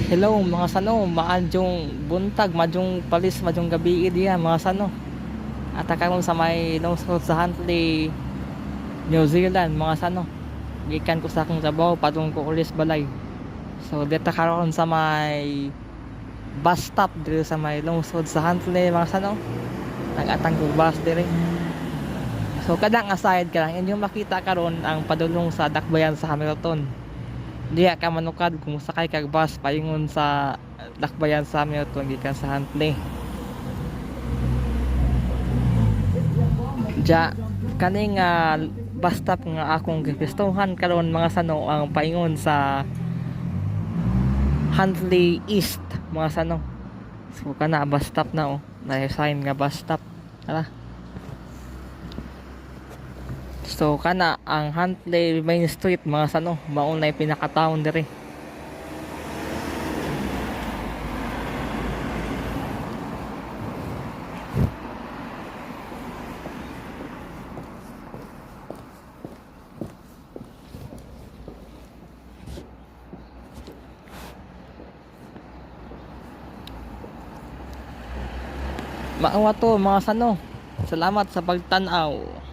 Hello mga sano, maadjong buntag, maadjong palis, maadjong gabi diya mga sano. At karon sa may lungsod sa Huntley, New Zealand mga sano. Gikan ko sa akong trabaho padung ko ulis balay. So dito karon sa may bus stop dito sa may lungsod sa Huntley mga sano. Nag-atang ko bus dire. So kadang aside ka lang inyong makita karon ang padulong sa dakbayan sa Hamilton. Diya ka manukad kung sakay kag bus paingon sa dakbayan sa Hamilton gikan sa Huntley. Diya kaning bus stop nga akong gipistuhan karon mga sano ang paingon sa Huntley East mga sano. So kana bus stop na na-sign nga bus stop. Tara. So kana ang Huntley Main Street mga sano, mao na pinaka-town dire. Mao to mga sano. Salamat sa pagtan-aw.